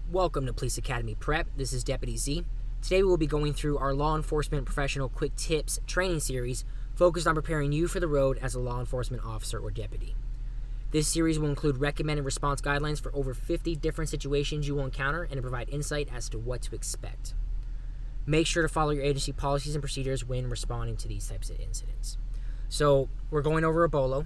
Welcome to Police Academy Prep. This is Deputy Z. Today we will be going through our Law Enforcement Professional Quick Tips training series focused on preparing you for the road as a law enforcement officer or deputy. This series will include recommended response guidelines for over 50 different situations you will encounter and provide insight as to what to expect. Make sure to follow your agency policies and procedures when responding to these types of incidents. So we're going over a BOLO.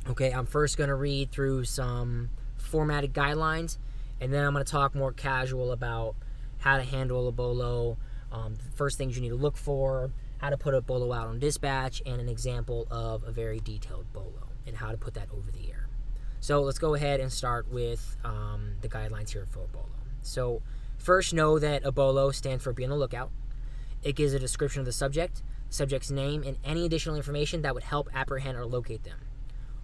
Okay, I'm first going to read through some formatted guidelines, and then I'm going to talk more casual about how to handle a BOLO, the first things you need to look for, how to put a BOLO out on dispatch, and an example of a very detailed BOLO and how to put that over the air. So let's go ahead and start with the guidelines here for a BOLO. So first, know that a BOLO stands for be on the lookout. It gives a description of the subject's name, and any additional information that would help apprehend or locate them.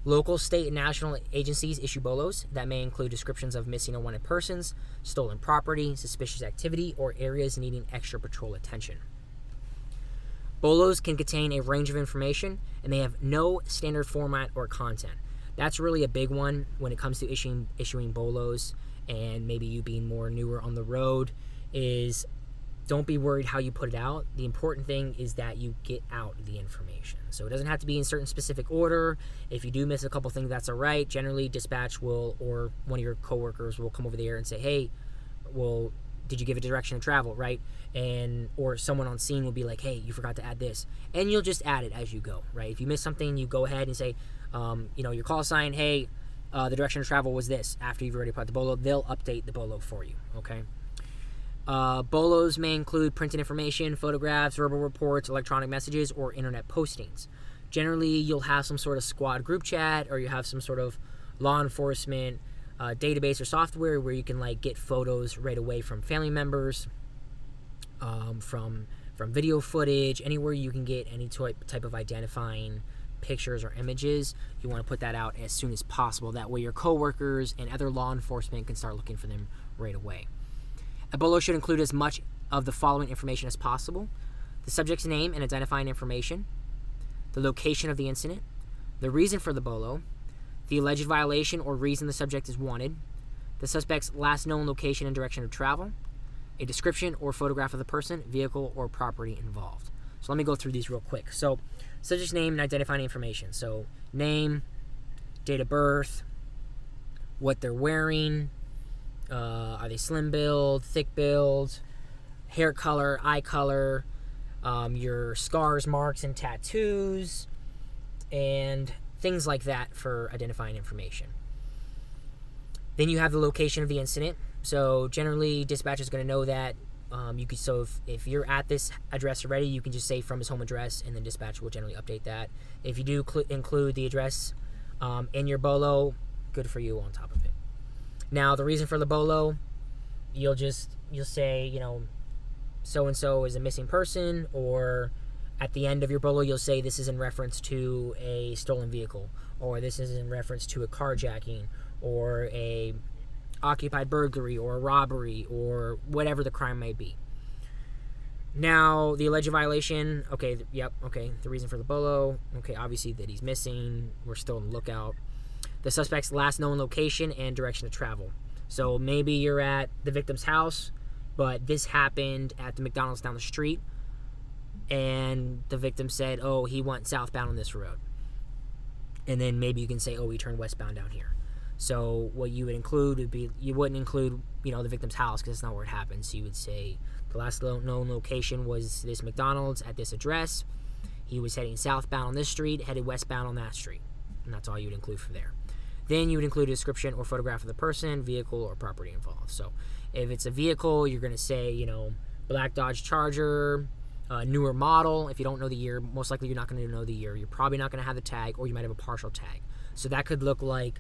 Local, state, and national agencies issue BOLOs that may include descriptions of missing or wanted persons, stolen property, suspicious activity, or areas needing extra patrol attention. BOLOs can contain a range of information, and they have no standard format or content. That's really a big one when it comes to issuing BOLOs, and maybe you being more newer on the road, is don't be worried how you put it out. The important thing is that you get out the information. So it doesn't have to be in certain specific order. If you do miss a couple things, that's all right. Generally, dispatch will, or one of your coworkers will come over there and say, hey, well, did you give a direction of travel, right? Or someone on scene will be like, hey, you forgot to add this. And you'll just add it as you go, right? If you miss something, you go ahead and say, your call sign, hey, the direction of travel was this. After you've already put the BOLO, they'll update the BOLO for you, okay? BOLOs may include printed information, photographs, verbal reports, electronic messages, or internet postings. Generally, you'll have some sort of squad group chat, or you have some sort of law enforcement database or software where you can get photos right away from family members, from video footage, anywhere you can get any type of identifying pictures or images. You want to put that out as soon as possible. That way your coworkers and other law enforcement can start looking for them right away. A BOLO should include as much of the following information as possible: the subject's name and identifying information, the location of the incident, the reason for the BOLO, the alleged violation or reason the subject is wanted, the suspect's last known location and direction of travel, a description or photograph of the person, vehicle, or property involved. So let me go through these real quick. So subject's name and identifying information. So name, date of birth, what they're wearing, are they slim build, thick build, hair color, eye color, your scars, marks, and tattoos, and things like that for identifying information. Then you have the location of the incident. So generally, dispatch is going to know that. If you're at this address already, you can just say from his home address, and then dispatch will generally update that. If you do include the address in your BOLO, good for you on top of it. Now, the reason for the BOLO, you'll say, so-and-so is a missing person, or at the end of your BOLO, you'll say this is in reference to a stolen vehicle, or this is in reference to a carjacking, or a occupied burglary, or a robbery, or whatever the crime may be. Now, the alleged violation, the reason for the BOLO, obviously that he's missing, we're still on the lookout. The suspect's last known location and direction of travel. So maybe you're at the victim's house, but this happened at the McDonald's down the street, and the victim said, oh, he went southbound on this road. And then maybe you can say, oh, he turned westbound down here. So what you would include would be, you wouldn't include, the victim's house because that's not where it happened. So you would say the last known location was this McDonald's at this address. He was heading southbound on this street, headed westbound on that street. And that's all you would include for there. Then you would include a description or photograph of the person, vehicle, or property involved. So if it's a vehicle, you're going to say, black Dodge Charger, newer model. If you don't know the year, most likely you're not going to know the year. You're probably not going to have the tag, or you might have a partial tag. So that could look like,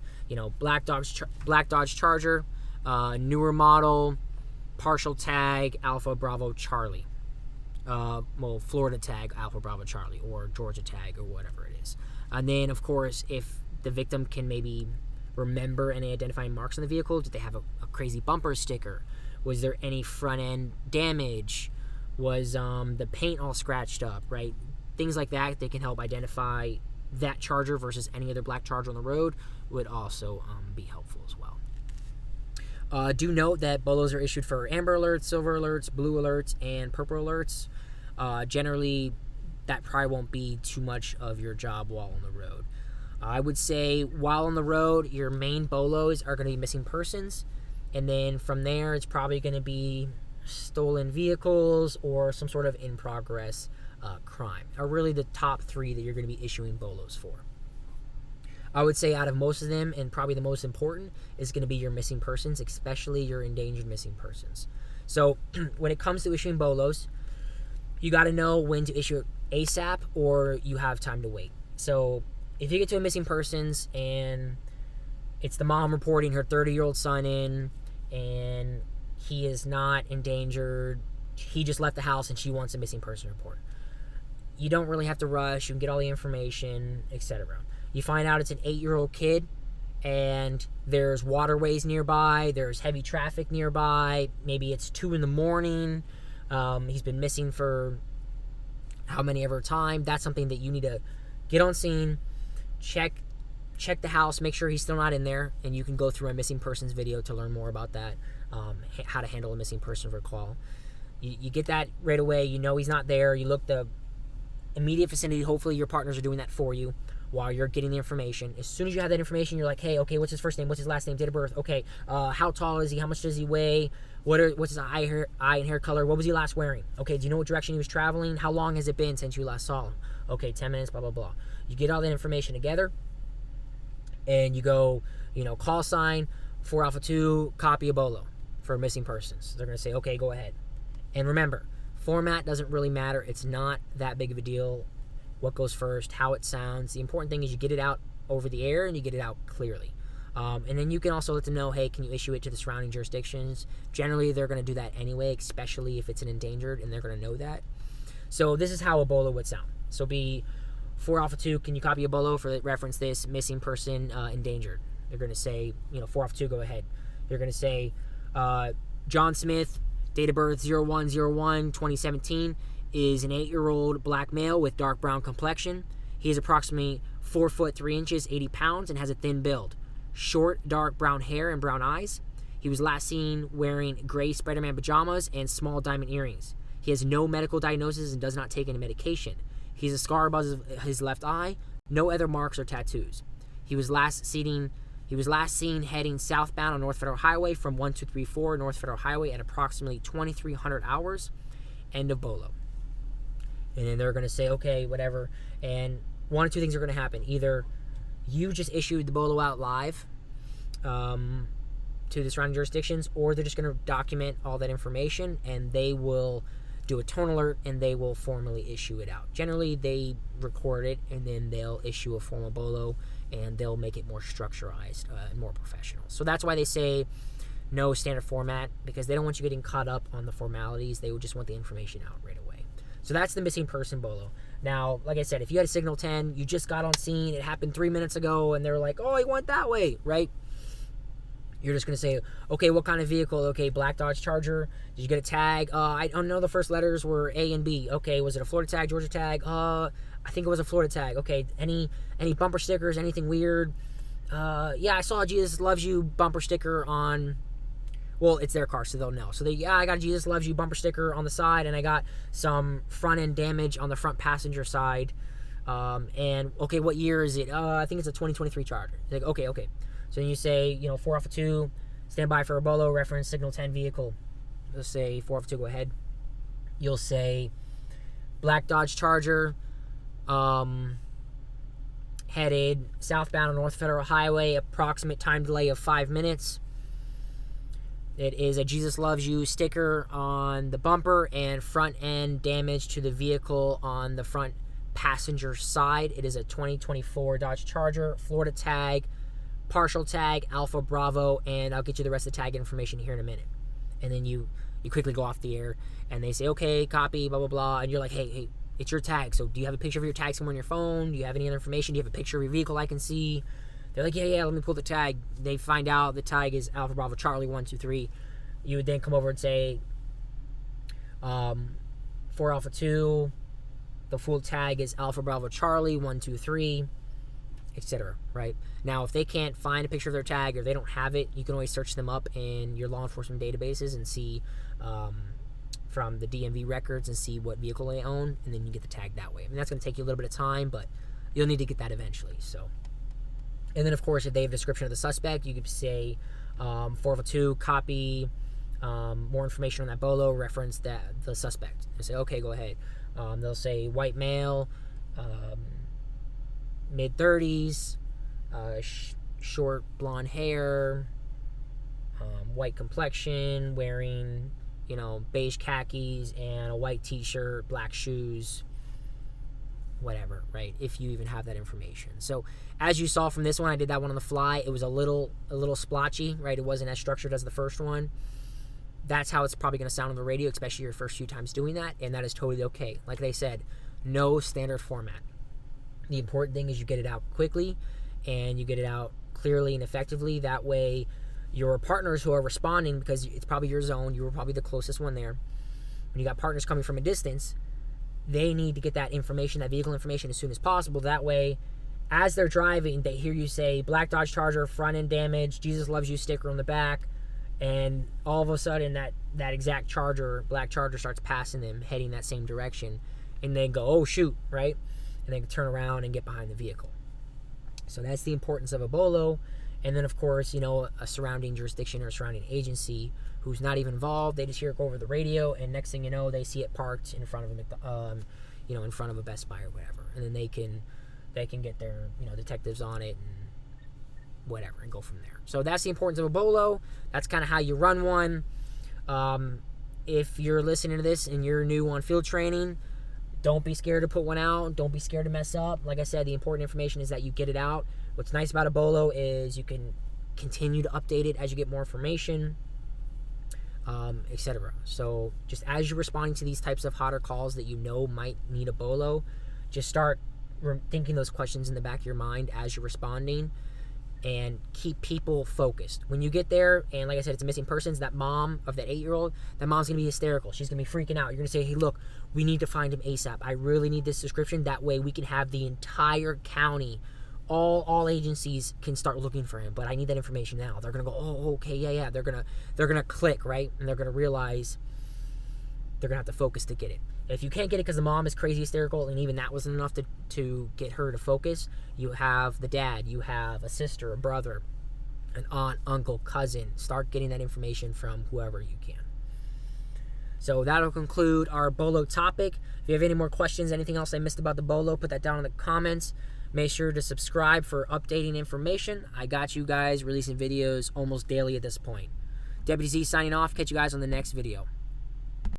black Dodge Charger, newer model, partial tag, Alpha Bravo Charlie. Florida tag, Alpha Bravo Charlie, or Georgia tag, or whatever it is. And then, of course, if the victim can maybe remember any identifying marks on the vehicle, did they have a crazy bumper sticker? Was there any front end damage? Was the paint all scratched up, right? Things like that, they can help identify that Charger versus any other black Charger on the road would also be helpful as well. Do note that BOLOs are issued for amber alerts, silver alerts, blue alerts, and purple alerts. Generally, that probably won't be too much of your job while on the road. I would say while on the road, your main BOLOs are going to be missing persons. And then from there, it's probably going to be stolen vehicles or some sort of in-progress crime are really the top 3 that you're going to be issuing BOLOs for. I would say out of most of them, and probably the most important, is going to be your missing persons, especially your endangered missing persons. So when it comes to issuing BOLOs, you got to know when to issue it ASAP or you have time to wait. So if you get to a missing persons and it's the mom reporting her 30-year-old son in and he is not endangered, he just left the house and she wants a missing person report, you don't really have to rush. You can get all the information, etc. You find out it's an 8-year-old kid and there's waterways nearby, there's heavy traffic nearby, maybe it's 2 a.m, he's been missing for how many ever time. That's something that you need to get on scene, check the house, make sure he's still not in there, and you can go through a missing persons video to learn more about that, how to handle a missing person call. You get that right away. You know he's not there. You look the immediate vicinity. Hopefully your partners are doing that for you while you're getting the information. As soon as you have that information, you're like, hey, okay, what's his first name? What's his last name? Date of birth? Okay, how tall is he? How much does he weigh? What's his eye and hair color? What was he last wearing? Okay, do you know what direction he was traveling? How long has it been since you last saw him? Okay, 10 minutes, blah, blah, blah. You get all that information together, and you go, call sign, 4 Alpha 2, copy a BOLO for missing persons. They're going to say, okay, go ahead. And remember, format doesn't really matter. It's not that big of a deal. What goes first, how it sounds. The important thing is you get it out over the air and you get it out clearly. And then you can also let them know, hey, can you issue it to the surrounding jurisdictions? Generally, they're going to do that anyway, especially if it's an endangered, and they're going to know that. So this is how a BOLO would sound. So be 4 Alpha 2, can you copy a BOLO for reference this missing person endangered? They're going to say, 4 Alpha 2, go ahead. You're going to say, John Smith, date of birth 01/01/2017, is an 8-year-old black male with dark brown complexion. He is approximately 4 foot 3 inches, 80 pounds, and has a thin build. Short, dark brown hair and brown eyes. He was last seen wearing gray Spider-Man pajamas and small diamond earrings. He has no medical diagnosis and does not take any medication. He has a scar above his left eye. No other marks or tattoos. He was last seen heading southbound on North Federal Highway from 1234 North Federal Highway at approximately 2300 hours. End of BOLO. And then they're going to say, okay, whatever. And one or two things are going to happen. Either you just issued the BOLO out live to the surrounding jurisdictions, or they're just going to document all that information and they will do a tone alert and they will formally issue it out. Generally, they record it and then they'll issue a formal BOLO and they'll make it more structurized and more professional. So that's why they say no standard format, because they don't want you getting caught up on the formalities. They would just want the information out right away. So that's the missing person BOLO. Now, like I said, if you had a Signal 10, you just got on scene, it happened 3 minutes ago, and they're like, oh, he went that way, right? You're just going to say, okay, what kind of vehicle? Okay, black Dodge Charger. Did you get a tag? I don't know, the first letters were A and B. Okay, was it a Florida tag, Georgia tag? I think it was a Florida tag. Okay, any bumper stickers, anything weird? Yeah, I saw a Jesus Loves You bumper sticker on... Well, it's their car, so they'll know. So I got a Jesus Loves You bumper sticker on the side, and I got some front-end damage on the front passenger side. And, okay, what year is it? I think it's a 2023 Charger. Like, okay. So then you say, 4 Alpha 2, stand by for a BOLO, reference Signal 10 vehicle. You'll say 4 Alpha 2, go ahead. You'll say black Dodge Charger, headed southbound on North Federal Highway, approximate time delay of 5 minutes. It is a Jesus Loves You sticker on the bumper and front end damage to the vehicle on the front passenger side. It is a 2024 Dodge Charger, Florida tag, partial tag, Alpha Bravo, and I'll get you the rest of the tag information here in a minute. And then you quickly go off the air and they say, okay, copy, blah, blah, blah. And you're like, hey, it's your tag. So do you have a picture of your tag somewhere on your phone? Do you have any other information? Do you have a picture of your vehicle I can see? They're like, yeah, let me pull the tag. They find out the tag is Alpha Bravo Charlie 123. You would then come over and say 4 Alpha 2. The full tag is Alpha Bravo Charlie 123. etc. Right? Now, if they can't find a picture of their tag or they don't have it, you can always search them up in your law enforcement databases and see from the DMV records and see what vehicle they own, and then you get the tag that way. I mean, that's going to take you a little bit of time, but you'll need to get that eventually. So, and then of course, if they have a description of the suspect, you could say 402 copy more information on that BOLO, reference the suspect, and say, okay, go ahead. They'll say white male, mid-30s, short blonde hair, white complexion, wearing, beige khakis and a white t-shirt, black shoes, whatever, right? If you even have that information. So as you saw from this one, I did that one on the fly. It was a little splotchy, right? It wasn't as structured as the first one. That's how it's probably going to sound on the radio, especially your first few times doing that, and that is totally okay. Like they said, no standard format. The important thing is you get it out quickly and you get it out clearly and effectively. That way your partners who are responding, because it's probably your zone, you were probably the closest one there. When you got partners coming from a distance, they need to get that information, that vehicle information, as soon as possible. That way, as they're driving, they hear you say, black Dodge Charger, front end damage, Jesus loves you sticker on the back, and all of a sudden that exact Charger, black Charger, starts passing them, heading that same direction, and they go, oh shoot, right? And they can turn around and get behind the vehicle. So that's the importance of a BOLO. And then, of course, a surrounding jurisdiction or a surrounding agency who's not even involved. They just hear it go over the radio, and next thing you know, they see it parked in front of in front of a Best Buy or whatever, and then they can get their detectives on it and whatever, and go from there. So that's the importance of a BOLO. That's kind of how you run one. If you're listening to this and you're new on field training, don't be scared to put one out. Don't be scared to mess up. Like I said, the important information is that you get it out. What's nice about a BOLO is you can continue to update it as you get more information, etc. So just as you're responding to these types of hotter calls that might need a BOLO, just start thinking those questions in the back of your mind as you're responding, and keep people focused. When you get there, and like I said, it's a missing persons, that mom of that 8-year-old, that mom's going to be hysterical. She's going to be freaking out. You're going to say, hey, look, we need to find him ASAP. I really need this description. That way we can have the entire county, all agencies can start looking for him, but I need that information now. They're going to go, oh, okay, yeah. They're going to click, right? And they're going to realize they're going to have to focus to get it. If you can't get it because the mom is crazy hysterical, and even that wasn't enough to get her to focus, you have the dad, you have a sister, a brother, an aunt, uncle, cousin. Start getting that information from whoever you can. So that'll conclude our BOLO topic. If you have any more questions, anything else I missed about the BOLO, put that down in the comments. Make sure to subscribe for updating information. I got you guys releasing videos almost daily at this point. Deputy Z signing off. Catch you guys on the next video.